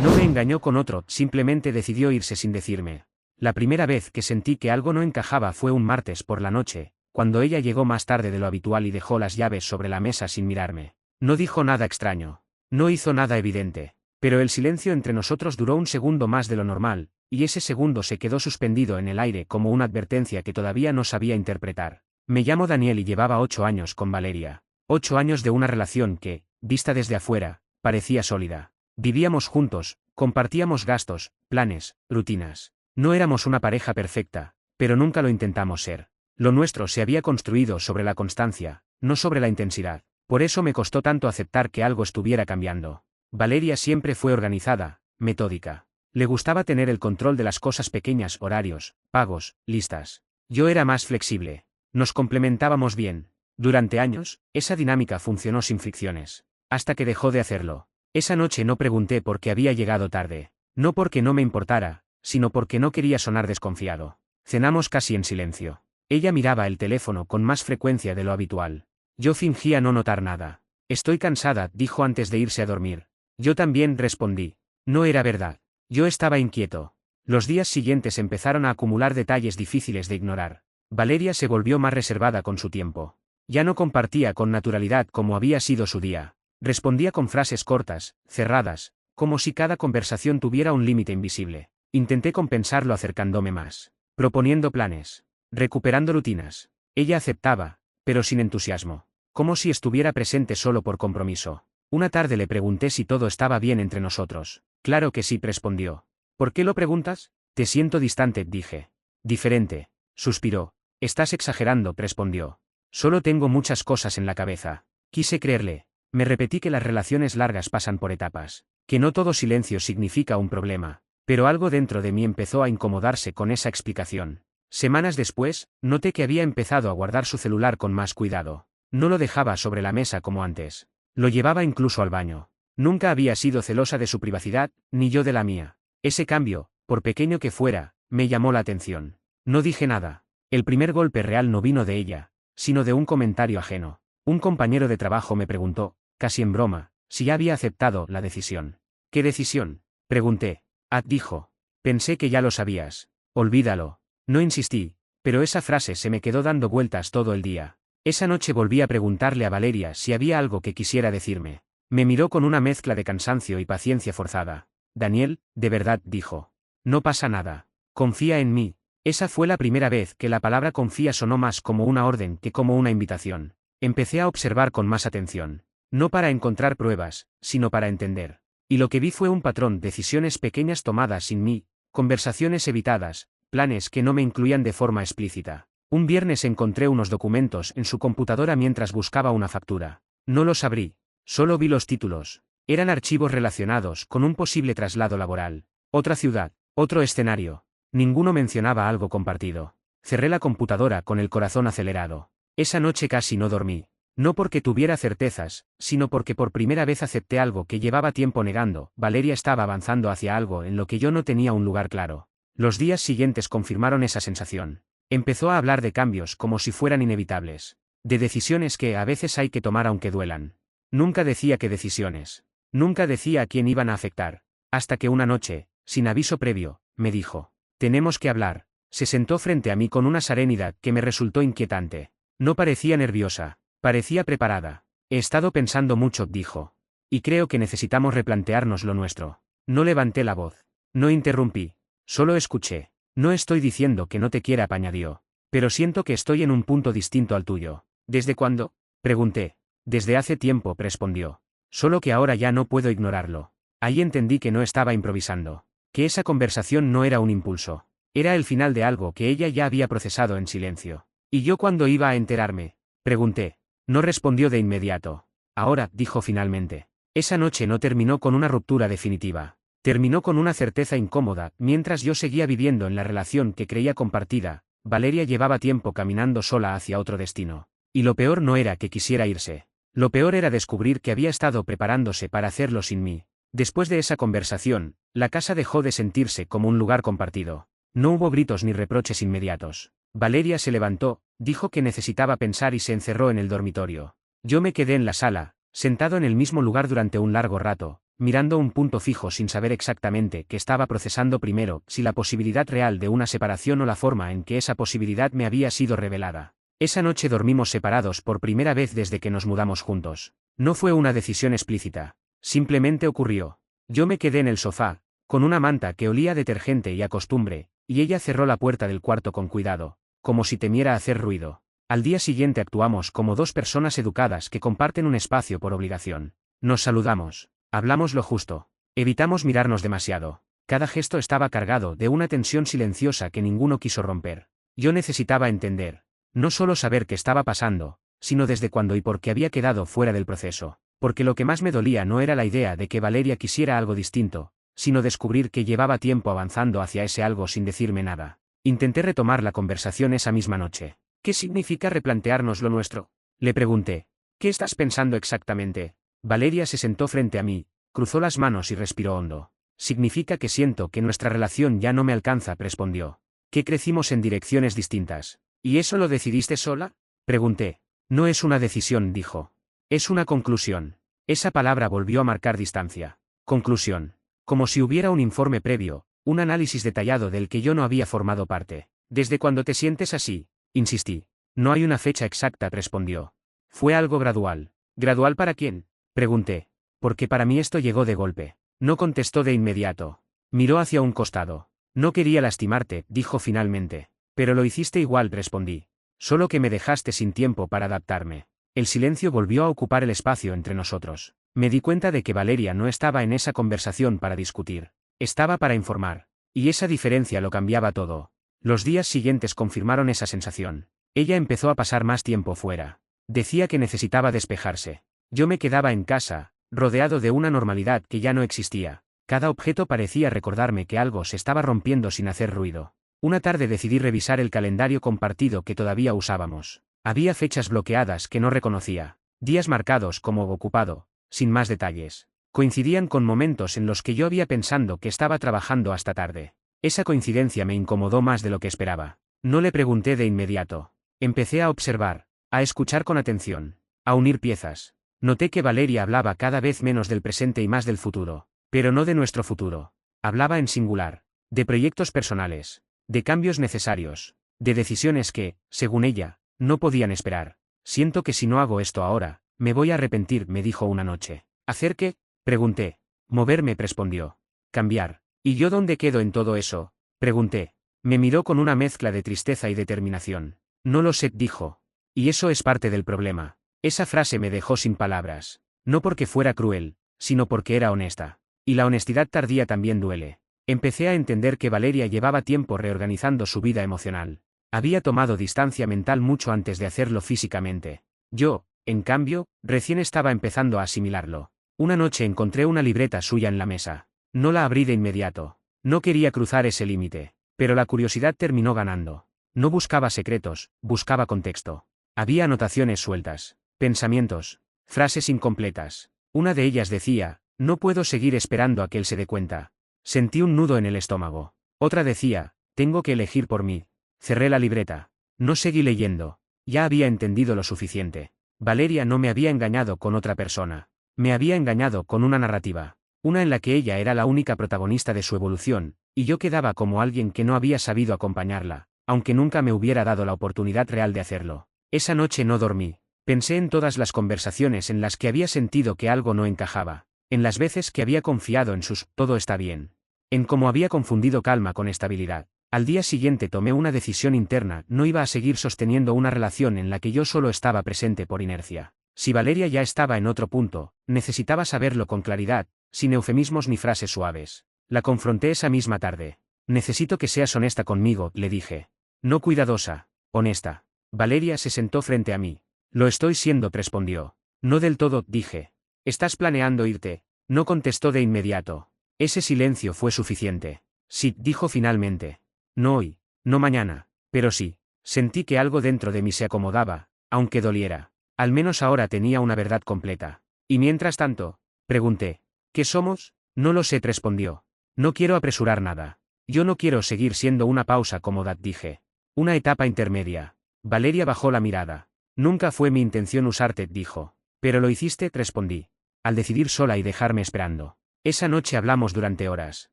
No me engañó con otro, simplemente decidió irse sin decirme. La primera vez que sentí que algo no encajaba fue un martes por la noche, cuando ella llegó más tarde de lo habitual y dejó las llaves sobre la mesa sin mirarme. No dijo nada extraño. No hizo nada evidente. Pero el silencio entre nosotros duró un segundo más de lo normal, y ese segundo se quedó suspendido en el aire como una advertencia que todavía no sabía interpretar. Me llamo Daniel y llevaba 8 años con Valeria. 8 años de una relación que, vista desde afuera, parecía sólida. Vivíamos juntos, compartíamos gastos, planes, rutinas. No éramos una pareja perfecta, pero nunca lo intentamos ser. Lo nuestro se había construido sobre la constancia, no sobre la intensidad. Por eso me costó tanto aceptar que algo estuviera cambiando. Valeria siempre fue organizada, metódica. Le gustaba tener el control de las cosas pequeñas, horarios, pagos, listas. Yo era más flexible. Nos complementábamos bien. Durante años, esa dinámica funcionó sin fricciones. Hasta que dejó de hacerlo. Esa noche no pregunté por qué había llegado tarde. No porque no me importara, sino porque no quería sonar desconfiado. Cenamos casi en silencio. Ella miraba el teléfono con más frecuencia de lo habitual. Yo fingía no notar nada. Estoy cansada, dijo antes de irse a dormir. Yo también, respondí. No era verdad. Yo estaba inquieto. Los días siguientes empezaron a acumular detalles difíciles de ignorar. Valeria se volvió más reservada con su tiempo. Ya no compartía con naturalidad como había sido su día. Respondía con frases cortas, cerradas, como si cada conversación tuviera un límite invisible. Intenté compensarlo acercándome más, proponiendo planes, recuperando rutinas. Ella aceptaba, pero sin entusiasmo, como si estuviera presente solo por compromiso. Una tarde le pregunté si todo estaba bien entre nosotros. Claro que sí, respondió. ¿Por qué lo preguntas? Te siento distante, dije. Diferente, suspiró. Estás exagerando, respondió. Solo tengo muchas cosas en la cabeza. Quise creerle. Me repetí que las relaciones largas pasan por etapas, que no todo silencio significa un problema, pero algo dentro de mí empezó a incomodarse con esa explicación. Semanas después, noté que había empezado a guardar su celular con más cuidado. No lo dejaba sobre la mesa como antes. Lo llevaba incluso al baño. Nunca había sido celosa de su privacidad, ni yo de la mía. Ese cambio, por pequeño que fuera, me llamó la atención. No dije nada. El primer golpe real no vino de ella, sino de un comentario ajeno. Un compañero de trabajo me preguntó, casi en broma, si ya había aceptado la decisión. ¿Qué decisión? Pregunté. Dijo. Pensé que ya lo sabías. Olvídalo. No insistí, pero esa frase se me quedó dando vueltas todo el día. Esa noche volví a preguntarle a Valeria si había algo que quisiera decirme. Me miró con una mezcla de cansancio y paciencia forzada. Daniel, de verdad, dijo. No pasa nada. Confía en mí. Esa fue la primera vez que la palabra confía sonó más como una orden que como una invitación. Empecé a observar con más atención. No para encontrar pruebas, sino para entender. Y lo que vi fue un patrón, decisiones pequeñas tomadas sin mí, conversaciones evitadas, planes que no me incluían de forma explícita. Un viernes encontré unos documentos en su computadora mientras buscaba una factura. No los abrí. Solo vi los títulos. Eran archivos relacionados con un posible traslado laboral. Otra ciudad, otro escenario. Ninguno mencionaba algo compartido. Cerré la computadora con el corazón acelerado. Esa noche casi no dormí. No porque tuviera certezas, sino porque por primera vez acepté algo que llevaba tiempo negando. Valeria estaba avanzando hacia algo en lo que yo no tenía un lugar claro. Los días siguientes confirmaron esa sensación. Empezó a hablar de cambios como si fueran inevitables. De decisiones que a veces hay que tomar aunque duelan. Nunca decía qué decisiones. Nunca decía a quién iban a afectar. Hasta que una noche, sin aviso previo, me dijo: tenemos que hablar. Se sentó frente a mí con una serenidad que me resultó inquietante. No parecía nerviosa. Parecía preparada. He estado pensando mucho, dijo. Y creo que necesitamos replantearnos lo nuestro. No levanté la voz. No interrumpí. Solo escuché. No estoy diciendo que no te quiera, añadió. Pero siento que estoy en un punto distinto al tuyo. ¿Desde cuándo? Pregunté. Desde hace tiempo, respondió. Solo que ahora ya no puedo ignorarlo. Ahí entendí que no estaba improvisando. Que esa conversación no era un impulso. Era el final de algo que ella ya había procesado en silencio. ¿Y yo cuándo iba a enterarme? Pregunté. No respondió de inmediato. Ahora, dijo finalmente. Esa noche no terminó con una ruptura definitiva. Terminó con una certeza incómoda. Mientras yo seguía viviendo en la relación que creía compartida, Valeria llevaba tiempo caminando sola hacia otro destino. Y lo peor no era que quisiera irse. Lo peor era descubrir que había estado preparándose para hacerlo sin mí. Después de esa conversación, la casa dejó de sentirse como un lugar compartido. No hubo gritos ni reproches inmediatos. Valeria se levantó, dijo que necesitaba pensar y se encerró en el dormitorio. Yo me quedé en la sala, sentado en el mismo lugar durante un largo rato, mirando un punto fijo sin saber exactamente qué estaba procesando primero, si la posibilidad real de una separación o la forma en que esa posibilidad me había sido revelada. Esa noche dormimos separados por primera vez desde que nos mudamos juntos. No fue una decisión explícita. Simplemente ocurrió. Yo me quedé en el sofá, con una manta que olía a detergente y a costumbre, y ella cerró la puerta del cuarto con cuidado, como si temiera hacer ruido. Al día siguiente actuamos como dos personas educadas que comparten un espacio por obligación. Nos saludamos. Hablamos lo justo. Evitamos mirarnos demasiado. Cada gesto estaba cargado de una tensión silenciosa que ninguno quiso romper. Yo necesitaba entender. No solo saber qué estaba pasando, sino desde cuándo y por qué había quedado fuera del proceso. Porque lo que más me dolía no era la idea de que Valeria quisiera algo distinto, sino descubrir que llevaba tiempo avanzando hacia ese algo sin decirme nada. Intenté retomar la conversación esa misma noche. ¿Qué significa replantearnos lo nuestro? Le pregunté. ¿Qué estás pensando exactamente? Valeria se sentó frente a mí, cruzó las manos y respiró hondo. Significa que siento que nuestra relación ya no me alcanza, respondió. Que crecimos en direcciones distintas. ¿Y eso lo decidiste sola? Pregunté. No es una decisión, dijo. Es una conclusión. Esa palabra volvió a marcar distancia. Conclusión. Como si hubiera un informe previo, un análisis detallado del que yo no había formado parte. ¿Desde cuándo te sientes así? Insistí. No hay una fecha exacta, respondió. Fue algo gradual. ¿Gradual para quién? Pregunté. Porque para mí esto llegó de golpe. No contestó de inmediato. Miró hacia un costado. No quería lastimarte, dijo finalmente. Pero lo hiciste igual, respondí. Solo que me dejaste sin tiempo para adaptarme. El silencio volvió a ocupar el espacio entre nosotros. Me di cuenta de que Valeria no estaba en esa conversación para discutir. Estaba para informar. Y esa diferencia lo cambiaba todo. Los días siguientes confirmaron esa sensación. Ella empezó a pasar más tiempo fuera. Decía que necesitaba despejarse. Yo me quedaba en casa, rodeado de una normalidad que ya no existía. Cada objeto parecía recordarme que algo se estaba rompiendo sin hacer ruido. Una tarde decidí revisar el calendario compartido que todavía usábamos. Había fechas bloqueadas que no reconocía, días marcados como ocupado, sin más detalles. Coincidían con momentos en los que yo había pensado que estaba trabajando hasta tarde. Esa coincidencia me incomodó más de lo que esperaba. No le pregunté de inmediato. Empecé a observar, a escuchar con atención, a unir piezas. Noté que Valeria hablaba cada vez menos del presente y más del futuro, pero no de nuestro futuro. Hablaba en singular, de proyectos personales, de cambios necesarios, de decisiones que, según ella, no podían esperar. Siento que si no hago esto ahora, me voy a arrepentir, me dijo una noche. ¿Hacer qué? Pregunté. Moverme, respondió. Cambiar. ¿Y yo dónde quedo en todo eso? Pregunté. Me miró con una mezcla de tristeza y determinación. No lo sé, dijo. Y eso es parte del problema. Esa frase me dejó sin palabras. No porque fuera cruel, sino porque era honesta. Y la honestidad tardía también duele. Empecé a entender que Valeria llevaba tiempo reorganizando su vida emocional. Había tomado distancia mental mucho antes de hacerlo físicamente. Yo, en cambio, recién estaba empezando a asimilarlo. Una noche encontré una libreta suya en la mesa. No la abrí de inmediato. No quería cruzar ese límite. Pero la curiosidad terminó ganando. No buscaba secretos, buscaba contexto. Había anotaciones sueltas, pensamientos, frases incompletas. Una de ellas decía, no puedo seguir esperando a que él se dé cuenta. Sentí un nudo en el estómago. Otra decía, tengo que elegir por mí. Cerré la libreta. No seguí leyendo. Ya había entendido lo suficiente. Valeria no me había engañado con otra persona. Me había engañado con una narrativa. Una en la que ella era la única protagonista de su evolución, y yo quedaba como alguien que no había sabido acompañarla, aunque nunca me hubiera dado la oportunidad real de hacerlo. Esa noche no dormí. Pensé en todas las conversaciones en las que había sentido que algo no encajaba, en las veces que había confiado en sus «todo está bien», en cómo había confundido calma con estabilidad. Al día siguiente tomé una decisión interna, no iba a seguir sosteniendo una relación en la que yo solo estaba presente por inercia. Si Valeria ya estaba en otro punto, necesitaba saberlo con claridad, sin eufemismos ni frases suaves. La confronté esa misma tarde. Necesito que seas honesta conmigo, le dije. No cuidadosa, honesta. Valeria se sentó frente a mí. Lo estoy siendo, respondió. No del todo, dije. ¿Estás planeando irte? No contestó de inmediato. Ese silencio fue suficiente. Sí, dijo finalmente. No hoy, no mañana, pero sí. Sentí que algo dentro de mí se acomodaba, aunque doliera. Al menos ahora tenía una verdad completa. ¿Y mientras tanto? Pregunté. ¿Qué somos? No lo sé, respondió. No quiero apresurar nada. Yo no quiero seguir siendo una pausa cómoda, dije. Una etapa intermedia. Valeria bajó la mirada. Nunca fue mi intención usarte, dijo. Pero lo hiciste, respondí. Al decidir sola y dejarme esperando. Esa noche hablamos durante horas.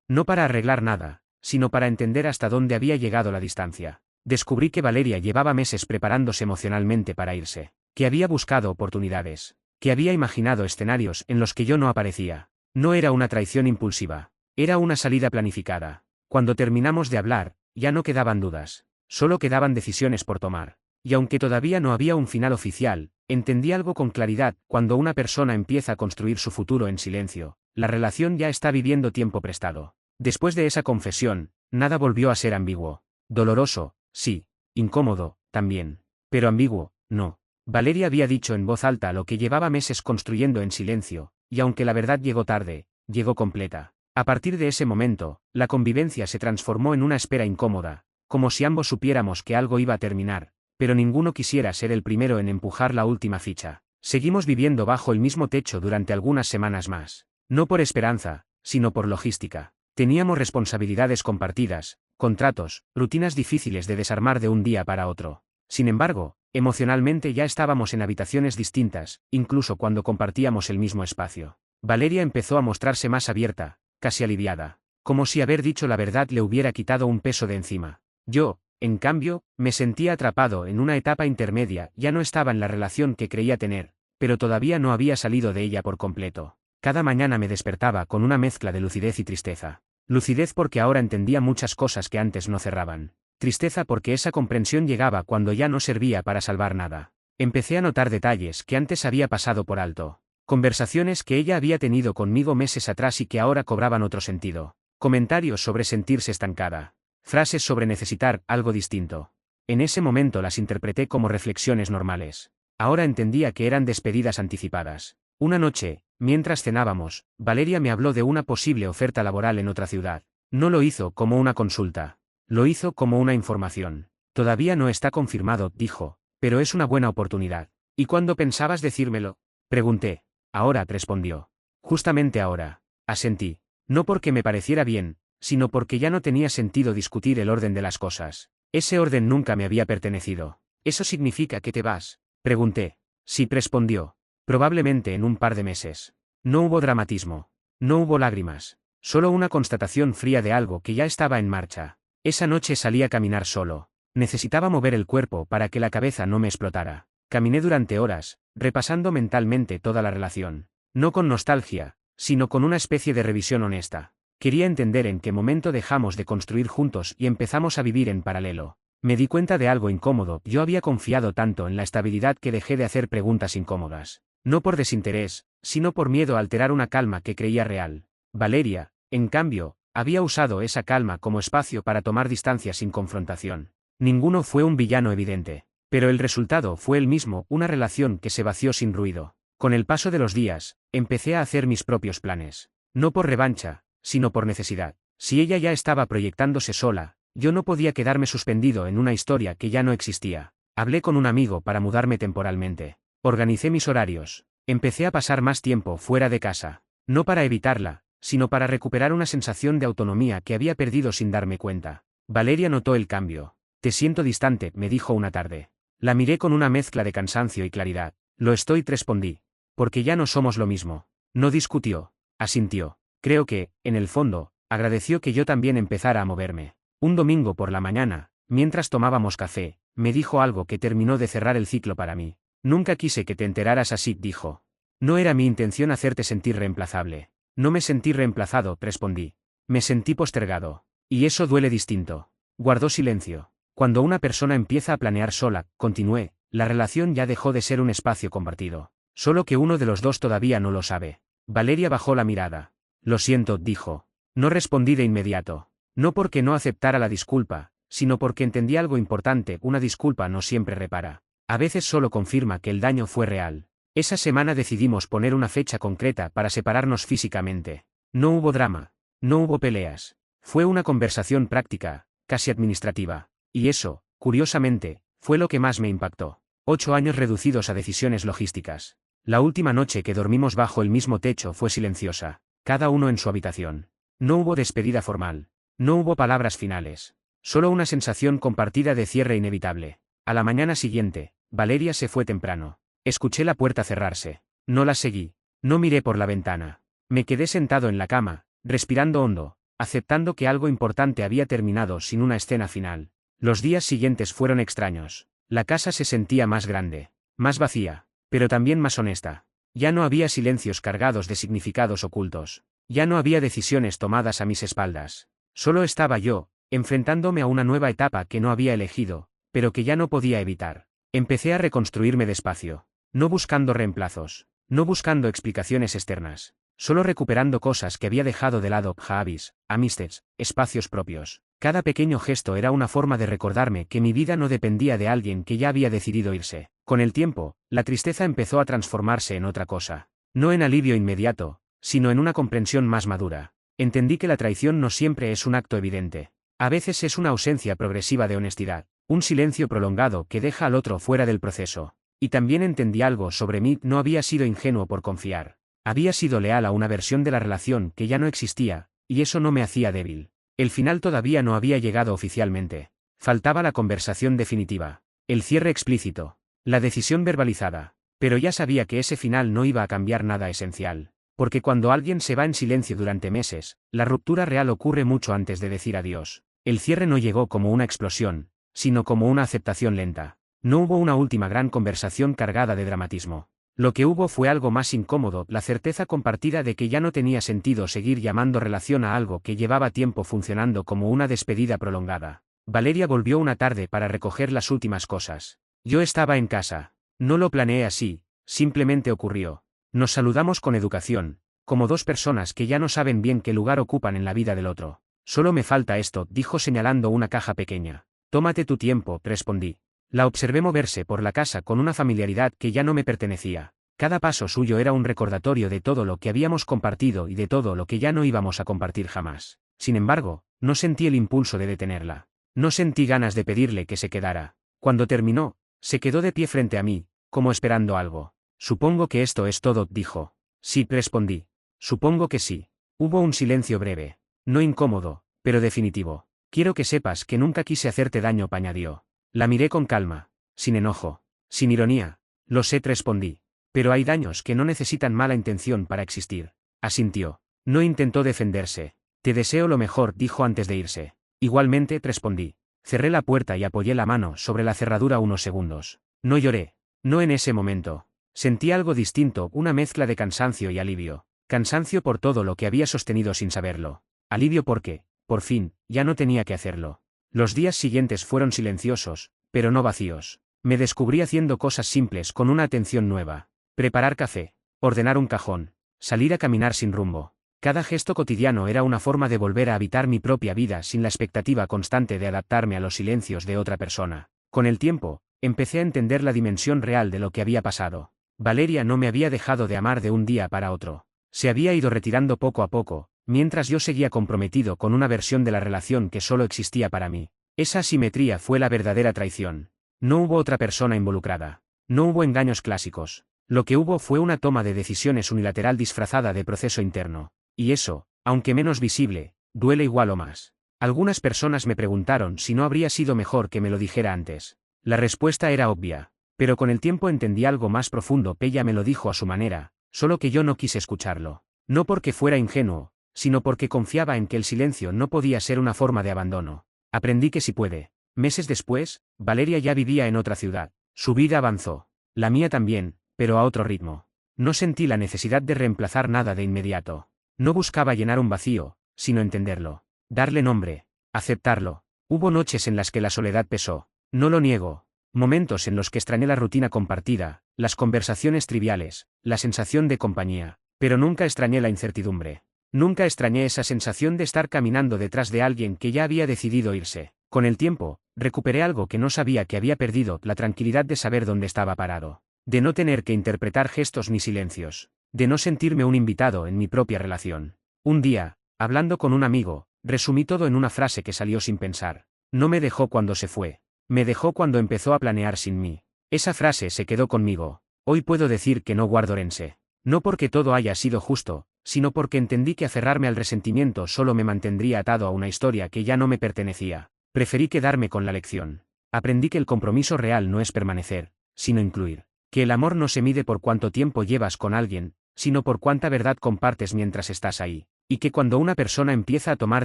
No para arreglar nada, sino para entender hasta dónde había llegado la distancia. Descubrí que Valeria llevaba meses preparándose emocionalmente para irse, que había buscado oportunidades, que había imaginado escenarios en los que yo no aparecía. No era una traición impulsiva, era una salida planificada. Cuando terminamos de hablar, ya no quedaban dudas, solo quedaban decisiones por tomar. Y aunque todavía no había un final oficial, entendí algo con claridad: cuando una persona empieza a construir su futuro en silencio, la relación ya está viviendo tiempo prestado. Después de esa confesión, nada volvió a ser ambiguo. Doloroso, sí; incómodo, también. Pero ambiguo, no. Valeria había dicho en voz alta lo que llevaba meses construyendo en silencio, y aunque la verdad llegó tarde, llegó completa. A partir de ese momento, la convivencia se transformó en una espera incómoda, como si ambos supiéramos que algo iba a terminar, pero ninguno quisiera ser el primero en empujar la última ficha. Seguimos viviendo bajo el mismo techo durante algunas semanas más. No por esperanza, sino por logística. Teníamos responsabilidades compartidas, contratos, rutinas difíciles de desarmar de un día para otro. Sin embargo, emocionalmente ya estábamos en habitaciones distintas, incluso cuando compartíamos el mismo espacio. Valeria empezó a mostrarse más abierta, casi aliviada, como si haber dicho la verdad le hubiera quitado un peso de encima. Yo, en cambio, me sentía atrapado en una etapa intermedia. Ya no estaba en la relación que creía tener, pero todavía no había salido de ella por completo. Cada mañana me despertaba con una mezcla de lucidez y tristeza. Lucidez porque ahora entendía muchas cosas que antes no cerraban. Tristeza porque esa comprensión llegaba cuando ya no servía para salvar nada. Empecé a notar detalles que antes había pasado por alto. Conversaciones que ella había tenido conmigo meses atrás y que ahora cobraban otro sentido. Comentarios sobre sentirse estancada. Frases sobre necesitar algo distinto. En ese momento las interpreté como reflexiones normales. Ahora entendía que eran despedidas anticipadas. Una noche, mientras cenábamos, Valeria me habló de una posible oferta laboral en otra ciudad. No lo hizo como una consulta. Lo hizo como una información. Todavía no está confirmado, dijo, pero es una buena oportunidad. ¿Y cuándo pensabas decírmelo?, pregunté. Ahora, respondió. Justamente ahora. Asentí. No porque me pareciera bien, sino porque ya no tenía sentido discutir el orden de las cosas. Ese orden nunca me había pertenecido. ¿Eso significa que te vas?, pregunté. Sí, respondió. Probablemente en un par de meses. No hubo dramatismo. No hubo lágrimas. Solo una constatación fría de algo que ya estaba en marcha. Esa noche salí a caminar solo. Necesitaba mover el cuerpo para que la cabeza no me explotara. Caminé durante horas, repasando mentalmente toda la relación. No con nostalgia, sino con una especie de revisión honesta. Quería entender en qué momento dejamos de construir juntos y empezamos a vivir en paralelo. Me di cuenta de algo incómodo: yo había confiado tanto en la estabilidad que dejé de hacer preguntas incómodas. No por desinterés, sino por miedo a alterar una calma que creía real. Valeria, en cambio, había usado esa calma como espacio para tomar distancia sin confrontación. Ninguno fue un villano evidente, pero el resultado fue el mismo: una relación que se vació sin ruido. Con el paso de los días, empecé a hacer mis propios planes. No por revancha, sino por necesidad. Si ella ya estaba proyectándose sola, yo no podía quedarme suspendido en una historia que ya no existía. Hablé con un amigo para mudarme temporalmente. Organicé mis horarios. Empecé a pasar más tiempo fuera de casa. No para evitarla, sino para recuperar una sensación de autonomía que había perdido sin darme cuenta. Valeria notó el cambio. Te siento distante, me dijo una tarde. La miré con una mezcla de cansancio y claridad. Lo estoy, respondí. Porque ya no somos lo mismo. No discutió. Asintió. Creo que, en el fondo, agradeció que yo también empezara a moverme. Un domingo por la mañana, mientras tomábamos café, me dijo algo que terminó de cerrar el ciclo para mí. Nunca quise que te enteraras así, dijo. No era mi intención hacerte sentir reemplazable. No me sentí reemplazado, respondí. Me sentí postergado. Y eso duele distinto. Guardó silencio. Cuando una persona empieza a planear sola, continué, la relación ya dejó de ser un espacio compartido. Solo que uno de los dos todavía no lo sabe. Valeria bajó la mirada. Lo siento, dijo. No respondí de inmediato. No porque no aceptara la disculpa, sino porque entendí algo importante: una disculpa no siempre repara. A veces solo confirma que el daño fue real. Esa semana decidimos poner una fecha concreta para separarnos físicamente. No hubo drama. No hubo peleas. Fue una conversación práctica, casi administrativa. Y eso, curiosamente, fue lo que más me impactó. 8 años reducidos a decisiones logísticas. La última noche que dormimos bajo el mismo techo fue silenciosa. Cada uno en su habitación. No hubo despedida formal. No hubo palabras finales. Solo una sensación compartida de cierre inevitable. A la mañana siguiente, Valeria se fue temprano. Escuché la puerta cerrarse. No la seguí. No miré por la ventana. Me quedé sentado en la cama, respirando hondo, aceptando que algo importante había terminado sin una escena final. Los días siguientes fueron extraños. La casa se sentía más grande, más vacía, pero también más honesta. Ya no había silencios cargados de significados ocultos. Ya no había decisiones tomadas a mis espaldas. Solo estaba yo, enfrentándome a una nueva etapa que no había elegido, pero que ya no podía evitar. Empecé a reconstruirme despacio, no buscando reemplazos, no buscando explicaciones externas, solo recuperando cosas que había dejado de lado: hobbies, amistades, espacios propios. Cada pequeño gesto era una forma de recordarme que mi vida no dependía de alguien que ya había decidido irse. Con el tiempo, la tristeza empezó a transformarse en otra cosa. No en alivio inmediato, sino en una comprensión más madura. Entendí que la traición no siempre es un acto evidente. A veces es una ausencia progresiva de honestidad, un silencio prolongado que deja al otro fuera del proceso. Y también entendí algo sobre mí: no había sido ingenuo por confiar. Había sido leal a una versión de la relación que ya no existía, y eso no me hacía débil. El final todavía no había llegado oficialmente. Faltaba la conversación definitiva, el cierre explícito, la decisión verbalizada. Pero ya sabía que ese final no iba a cambiar nada esencial. Porque cuando alguien se va en silencio durante meses, la ruptura real ocurre mucho antes de decir adiós. El cierre no llegó como una explosión, sino como una aceptación lenta. No hubo una última gran conversación cargada de dramatismo. Lo que hubo fue algo más incómodo: la certeza compartida de que ya no tenía sentido seguir llamando relación a algo que llevaba tiempo funcionando como una despedida prolongada. Valeria volvió una tarde para recoger las últimas cosas. Yo estaba en casa. No lo planeé así, simplemente ocurrió. Nos saludamos con educación, como dos personas que ya no saben bien qué lugar ocupan en la vida del otro. Solo me falta esto, dijo señalando una caja pequeña. Tómate tu tiempo, respondí. La observé moverse por la casa con una familiaridad que ya no me pertenecía. Cada paso suyo era un recordatorio de todo lo que habíamos compartido y de todo lo que ya no íbamos a compartir jamás. Sin embargo, no sentí el impulso de detenerla. No sentí ganas de pedirle que se quedara. Cuando terminó, se quedó de pie frente a mí, como esperando algo. Supongo que esto es todo, dijo. Sí, respondí. Supongo que sí. Hubo un silencio breve. No incómodo, pero definitivo. Quiero que sepas que nunca quise hacerte daño, añadió. La miré con calma, sin enojo, sin ironía. Lo sé, respondí. Pero hay daños que no necesitan mala intención para existir. Asintió. No intentó defenderse. Te deseo lo mejor, dijo antes de irse. Igualmente, respondí. Cerré la puerta y apoyé la mano sobre la cerradura unos segundos. No lloré. No en ese momento. Sentí algo distinto, una mezcla de cansancio y alivio. Cansancio por todo lo que había sostenido sin saberlo. Alivio porque, por fin, ya no tenía que hacerlo. Los días siguientes fueron silenciosos, pero no vacíos. Me descubrí haciendo cosas simples con una atención nueva. Preparar café, ordenar un cajón, salir a caminar sin rumbo. Cada gesto cotidiano era una forma de volver a habitar mi propia vida sin la expectativa constante de adaptarme a los silencios de otra persona. Con el tiempo, empecé a entender la dimensión real de lo que había pasado. Valeria no me había dejado de amar de un día para otro. Se había ido retirando poco a poco, mientras yo seguía comprometido con una versión de la relación que solo existía para mí. Esa asimetría fue la verdadera traición. No hubo otra persona involucrada. No hubo engaños clásicos. Lo que hubo fue una toma de decisiones unilateral disfrazada de proceso interno. Y eso, aunque menos visible, duele igual o más. Algunas personas me preguntaron si no habría sido mejor que me lo dijera antes. La respuesta era obvia. Pero con el tiempo entendí algo más profundo. Ella me lo dijo a su manera, solo que yo no quise escucharlo. No porque fuera ingenuo, sino porque confiaba en que el silencio no podía ser una forma de abandono. Aprendí que sí puede. Meses después, Valeria ya vivía en otra ciudad. Su vida avanzó. La mía también, pero a otro ritmo. No sentí la necesidad de reemplazar nada de inmediato. No buscaba llenar un vacío, sino entenderlo. Darle nombre. Aceptarlo. Hubo noches en las que la soledad pesó. No lo niego. Momentos en los que extrañé la rutina compartida, las conversaciones triviales, la sensación de compañía. Pero nunca extrañé la incertidumbre. Nunca extrañé esa sensación de estar caminando detrás de alguien que ya había decidido irse. Con el tiempo, recuperé algo que no sabía que había perdido: la tranquilidad de saber dónde estaba parado. De no tener que interpretar gestos ni silencios. De no sentirme un invitado en mi propia relación. Un día, hablando con un amigo, resumí todo en una frase que salió sin pensar. No me dejó cuando se fue. Me dejó cuando empezó a planear sin mí. Esa frase se quedó conmigo. Hoy puedo decir que no guardo rencor. No porque todo haya sido justo, sino porque entendí que aferrarme al resentimiento solo me mantendría atado a una historia que ya no me pertenecía. Preferí quedarme con la lección. Aprendí que el compromiso real no es permanecer, sino incluir. Que el amor no se mide por cuánto tiempo llevas con alguien, sino por cuánta verdad compartes mientras estás ahí. Y que cuando una persona empieza a tomar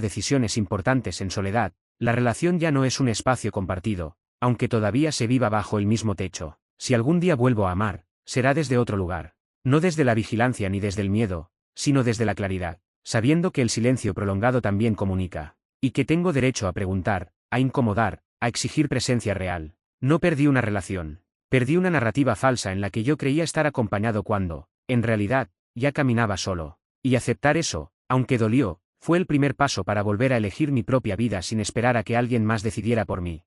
decisiones importantes en soledad, la relación ya no es un espacio compartido, aunque todavía se viva bajo el mismo techo. Si algún día vuelvo a amar, será desde otro lugar. No desde la vigilancia ni desde el miedo, sino desde la claridad, sabiendo que el silencio prolongado también comunica. Y que tengo derecho a preguntar, a incomodar, a exigir presencia real. No perdí una relación. Perdí una narrativa falsa en la que yo creía estar acompañado cuando, en realidad, ya caminaba solo. Y aceptar eso, aunque dolió, fue el primer paso para volver a elegir mi propia vida sin esperar a que alguien más decidiera por mí.